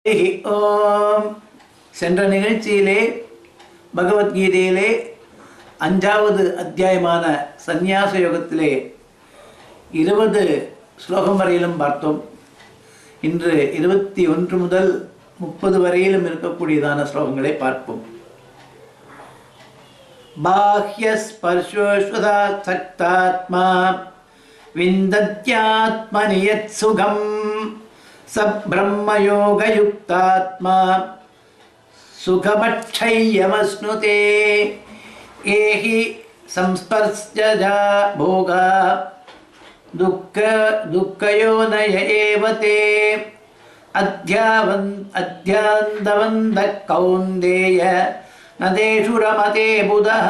ஓம். சென்ற நிகழ்ச்சியிலே பகவத்கீதையிலே 5வது அத்தியாயமான சந்நியாச யோகத்திலே 20 ஸ்லோகம் வரையிலும் பார்த்தோம். இன்று 21 முதல் 30 வரையிலும் இருக்கக்கூடியதான ஸ்லோகங்களை பார்ப்போம். பாஹ்ய ஸ்பர்ஷோஸ்வதா சக்தாத்மா விந்தத்யாத்மனி யத் சுகம் स ब्रह्मयोगयुक्तात्मा सुखमक्षय्यमश्नुते एहि संस्पर्शजा भोगा दुःखयोनय एव ते अध्यान्तवन्तः कौन्तेय न तेषु रमते बुधः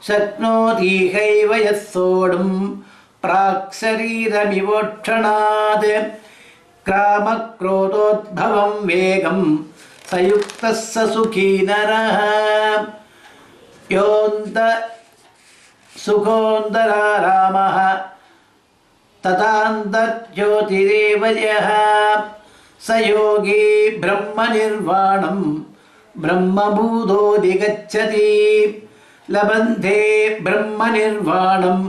शक्नोतीहैव यः सोढुं प्राक्शरीरमिवोक्षणात् क्रामक्रोधोद्भवं वेगं सयुक्तः स सुखी नरः योऽन्त सुखोऽन्तरारामः तथान्तर्ज्योतिरेव यः स योगी ब्रह्मनिर्वाणं ब्रह्मभूतोऽधिगच्छति लभन्ते ब्रह्मनिर्वाणं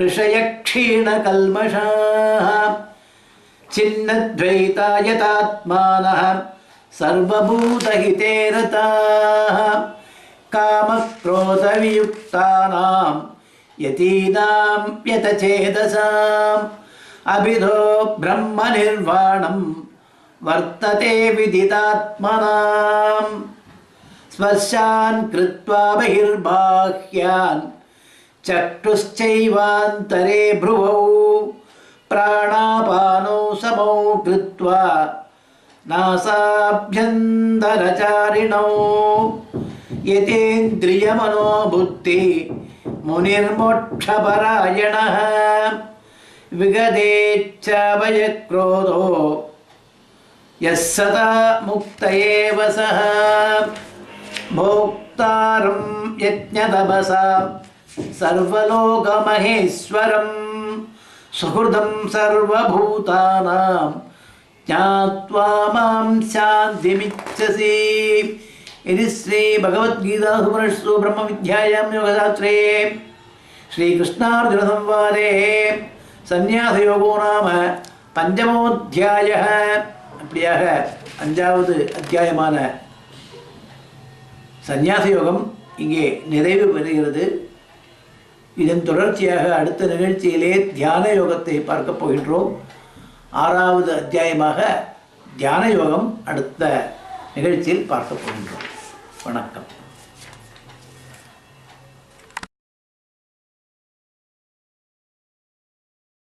ऋषयः क्षीणकल्मषाः छिन्नद्वैतायतात्मानः सर्वभूतहिते रताः कामक्रोधवियुक्तानां यतीनां यतचेतसाम् अभिधो ब्रह्मनिर्वाणं वर्तते विदितात्मनां स्पर्शान् कृत्वा बहिर्बाह्यान् चक्षुश्चैवान्तरे भ्रुवौ प्राणापानौ समौ कृत्वा नासाभ्यन्तरचारिणौ यतेन्द्रियमनोबुद्धि मुनिर्मोक्षपरायणः विगतेच्छाभयक्रोधो यः सदा मुक्त एव सः भोक्तारं यज्ञतपसा सर्वलोकमहेश्वरम् सुहृदं सर्वभूतानां ज्ञात्वा मां शान्तिमिच्छसि इति श्री भगवद्गीतासु ब्रह्म विद्यायां योगशास्त्रे श्रीकृष्णार्जुनसंवादे सन्न्यासयोगो नाम पञ्चमोऽध्यायः. அப்படியாக 5வது அத்தியாயமான சந்நியாச யோகம் இங்கே நிறைவு பெறுகிறது. இதன் தொடர்ச்சியாக அடுத்த நிகழ்ச்சியிலே தியான யோகத்தை பார்க்க போகின்றோம். 6வது அத்தியாயமாக தியான யோகம் அடுத்த நிகழ்ச்சியில் பார்க்க போகின்றோம். வணக்கம்.